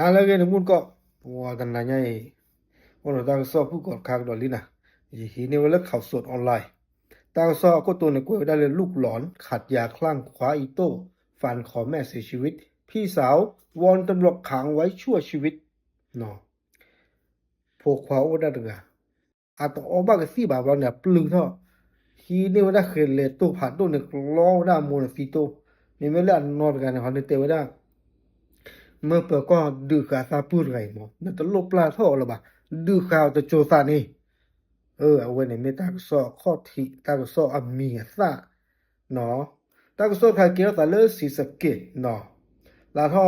అలాగే ముందుకో వాదన్నయ్య ఓను దాగసో పుకో కాగదొలినాฮีนี่ว่าเลิกข่าวสดออนไลน์ตางซอก็ตัวในกวยได้เลยลูกหลอนขัดยาคลั่งคว้าอีโต้ฟันขอแม่เสียชีวิตพี่สาววอนตำรวจขังไว้ชั่วชีวิตเนาะพวกเขาได้ดึงอาตออบากสิบาบเนี่ยปลึงเถาะฮีนี่ว่าได้เคยเลยตู้ผ่านตู้เนี่ยล้อได้โมนฟิโตนี่ไม่เล่นนอนกันเนี่ยเขาเนี่ยเตว่าได้เมื่อเปิดก็ดื้อกาซาพูดไงหมอนั่นตลบปลาท่อหรอบ่ะดื้อข่าวจะโจซานี่เอาไว้ในเมตาก็สอข้อที่ตาก็สออามีซะเนาะตาก็สอคาเกียวตาเลสีสะเกตเนาะลาท่อ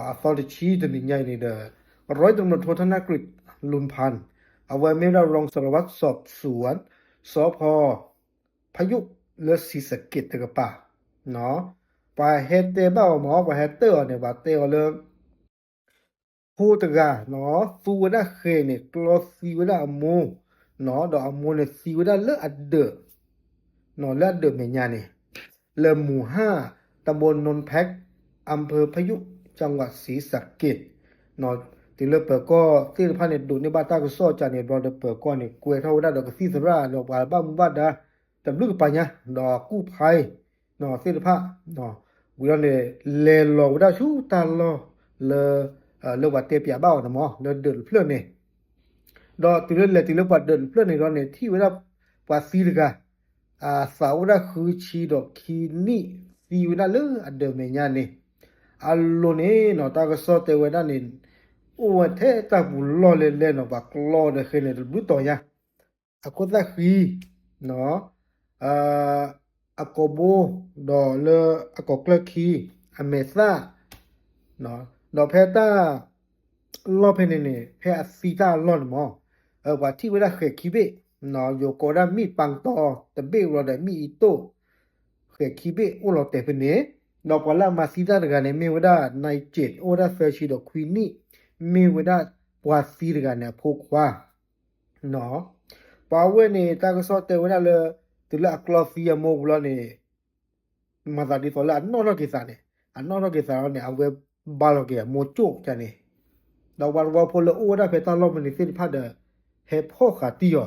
ออริชีตนี่ใหญ่นี่เด้อร้อยตำรวจโทธนกฤษลุนพันธ์เอาไว้เมรองสารวัตรสอบสวนสพพยุเลสีสะเกตตะกะปะเนาะไปเฮดเตบ้าหมอไปเฮดเตอร์เนี่ยบาเตอเลพูดกะเนาะฟูวดาเคเนี่ยกลอซีวดาโมเนาะดอกอโมเนี่ยซีวดาเลอัดเดอเนาะเลอัดเดอแม่ญาเนี่ยเลหมู่5ตำบลนนแพ็กอำเภอพยุจังหวัดศรีสะเกษเนาะที่เลเปก็ที่พันเนี่ยดูในบ้านตาก็ซอจาเนี่ยรอเดเปก็เนี่ยกวยเท่าดาดอกซีสราดอกบ้ามุบาดาตำลึกปะญะดอกกู้ภัยเนาะศิลปะเนาะกูเนี่ยเลลอวดาชูตาลอเลว่าเตปียบ้านะหมอเดินเพื่อนเนี่ยดอติเลติเลว่าเดินเพื่อนในรอนเนี่ยที่เวลาว่าซีลกะสาวดาคือชีดอกคีนี่ซีวดาเลอันเดเมญาเนี่ยอัลโลเนี่ยเนาะตาก็สอเตเวดาเนี่ยโอ้เทตาบุลอเลเนาะบักลอเดเคเนดบุตอยะอะก็ซะคีเนาะอะโกโบดอเลอะกอกลคีอเมซาเนาะดอเพตาลอเพเนเนเพอซีตาลอนหมอว่าที่เวลาเคคิเบเนาะโยโกรามีปังตอตะเบรอได้มีอิโตเคคิเบโอลอเตเพเนดอกปลามาซีตาดกาเนเมวดาในเจ็ดโอดาเฟชิดอควีนี่เมวดาปวาซีดกาเนพกว่าเนาะปาเวเนตากซอเตเวดาเลตุลากลอฟียโมบลเนมาซาดิโตลานอรกิซาเนอันนอรกิซาเนอเวบาลเกโมโจกจาเนดาววาโพลโอดาเพตาลอมนิสิพาเดเฮพ่อขาติยอ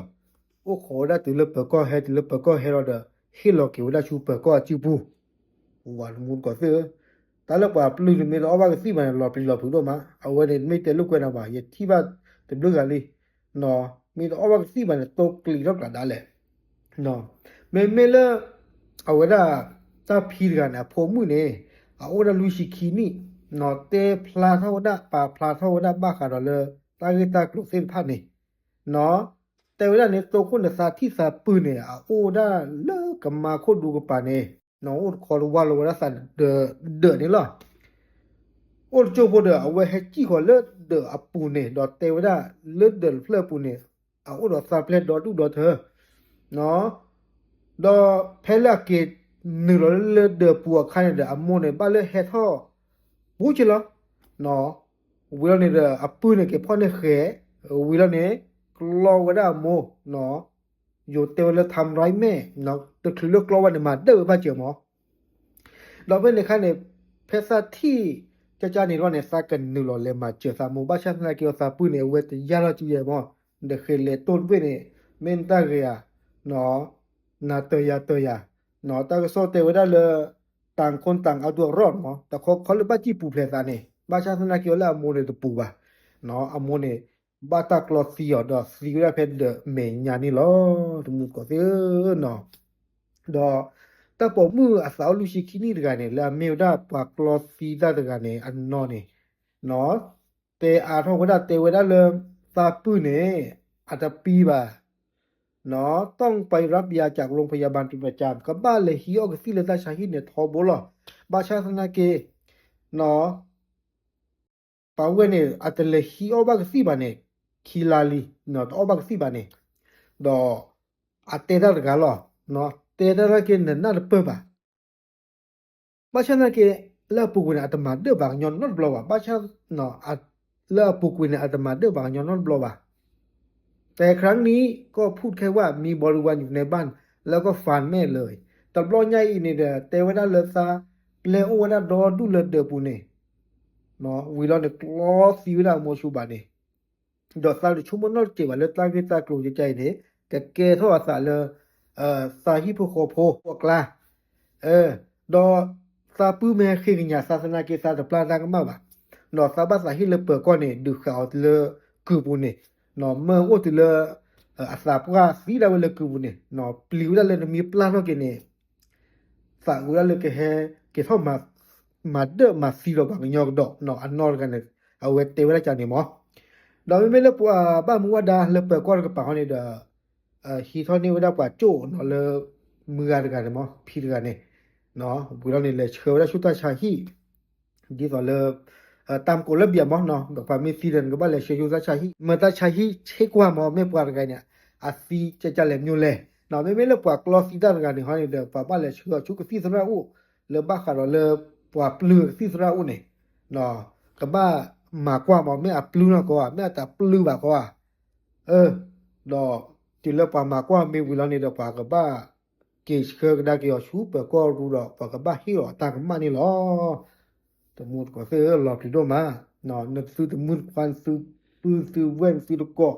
โอขอดาตุลเปก็เฮตุลเปก็เฮรอดฮิโลเกวดาชูเปก็จิบูวาลมุนก็เซตาลปาปลุเมลอวากสิบันลอปลิลอพุโดมาอเวเนเมเตลุกวนาบาเยทิบาเตบลุกาลีเนาะมีอวากสิบันโตกลีรอกลาดาเลเนาะเมเลอเวดาตาพีรกานะพอมุเนอโอดาลุชิคีนี่เนาะเตพลาทาวดาปาพลาทาวดาบาคาดอเลตาเกตากลุเซนพานี่เนาะแต่เวลาเนี่ยโตคนสาที่สาปืนเนี่ยโอดาเลกมาโคดูกปาเนี่ยเนาะโอคอลวาลวราสันเดนี่ล่ะโอโจโบเดเอาไว้ให้จี้ขอเลเดอปูเนี่ยดอเตวดาเลเดเพลปูเนี่ยโอดอซาเพลดอดูดอเธอเนาะดอเพลาเกนึรเลเดปัวคันเดอโมเนี่ยบาเลเฮทอบูจิล่ะเนาะวิลเนี่ยอปูเนี่ยเกพอเนี่ยเขวิลเนี่ยกลอวดาโมเนาะอยู่เตวเลทำไรแม่เนาะตะคือเลือกกลอวันมาเดอบาเจอหมอเราเป็นในคันเนี่ยเพซาที่จะจานี่รอเนี่ยซากันนึรอเลมาเจอซาโมบาชันนาเกียวซาปูเนี่ยเวตยาลาจิเยหมอเดเคเลต้นเวเนี่ยเมนตาเกียเนาะนาเตยาเนาะตาก็โซเตวดาเลต่างคนต่างเอาตัวรอดหมอแต่เขาเลยบาจิปูเพลซาเนี่ยบาชันนาเกียวละโมเนี่ยตปูบาเนาะอโมเนี่ยบาตากลอซีอดอซีราเพดเมญานี่ลอทุมุก็เซเนาะดอตาปอมืออาสาวลุชิคินี่ดกาเนี่ยละเมวดาปากลอซีดาดกาเนี่ยอันนอเนี่ยเนาะเตอาทอกดาเตเวดาเลซาปื้เนี่ยอาตปีบาเนาะต้องไปรับยาจากโรงพยาบาลเป็นประจำกับบ้านเลยฮิออกซิเลตาชาฮิเนี่ยทอโบลบาชาสนาเกเนาะปาเวเนี่ยอัตเลฮิออบากซิบาเนี่ยคีลาลีเนาะออบากซิบาเนี่ยดออาเตดาดกาลอเนาะเตดาเกนนาเปบาบาชานาเกลาปุกุนอาตมาเดบางยอนนอตบลอบาชาเนาะลาปุกุนอาตมาเดบางยอนนอตบลอบาแต่ครั้งนี้ก็พูดแค่ว่ามีบริวารอยู่ในบ้านแล้วก็ฟันแม่เลยตบลอใหญ่นี่เดเตวดาเลซาเลโอวดาดอดูเลเดปูเน เนาะวีลอเนี่ยกลอซีวิลาโมชูบานี่ดอกซาลชุมนอเจบาเลตาเกตากลูใจเดแกโทอาซาเลซาฮิโพโคโพพวกลาดอซาปูเมคิญญาศาสนาเกซาตะปลาดังมาบาดอซาบาซาฮิเลเปก่อนนี่ดูขาวเลกูบุนี่เนาะเมื่อโอติเลอาซาปราซีลาเวลกูบุนี่เนาะปลิวดาเลมีปลาโนเกนี่ฝากกูดาเลเกท่อมาเดมาซีโรบางยอกดอกเนาะอันนอร์กันเนเอาเวเตเวลาจานี่หมอดอไม่เลปัวบ้ามัวดาเลเปก่อนก็ปาฮอนี่ดาฮีทอนี่วดาปัวโจเนาะเลมือกันหมอพี่กันนี่เนาะบุเรานี่เลยเชื่อว่าชุตาชาฮีดีต่อเลยตามกฎระเบียบมั้งเนาะแบบว่ามีซีเรนก็บ้านเลยเชื่อว่าชาฮีเมื่อตาชาฮีเช็คว่ามั้งไม่ปวดกันเนี่ยอาซีจะเลยมิวเลยเนาะไม่เลยปวดกลอซีดานกันนี่ฮะนี่เดี๋ยวบ้านเลยเชื่อชุกซีสระอูเลยบ้าขาเราเลยปวดปลือซีสระอูเนี่ยเนาะก็บ้ามากกว่ามั้งไม่อัปลือนะก็ไม่แต่ปลือแบบก็ดอกจิเลปามากกว่ามีวิลานี่เดี๋ยวปากก็บ้าเกชเคอได้เกี่ยวชูเปก็รู้ดอกปากก็บ้าฮีหรอตากมานี่หรอแต่มูดก็เสือหลอกที่โดมาเนาะนึกซื้อแต่มูดควันซื้อปืนซื้อเว้นซื้อตะกอ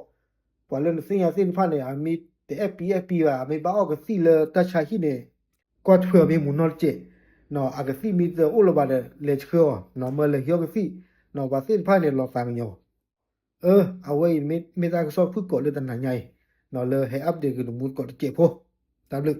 ปอเล่นสิ่งสิ่งพันเนี่ยมีแต่FPว่าไม่บ้าก็สิเลตาชาฮีเนี่ยก็เถื่อมีหมุนนอเจเนาะอากสิมีเจออุลบาเลชเคอเนาะเมื่อเลยยกสิเนาะว่าสิ่งพันเนี่ยหลอกฟังอยู่เอาไว้ไม่ได้ก็สอบฝึกกดเลยตันหาใหญ่เนาะเลยให้อัปเดตกันมูดกดเจ็บพอตามลึก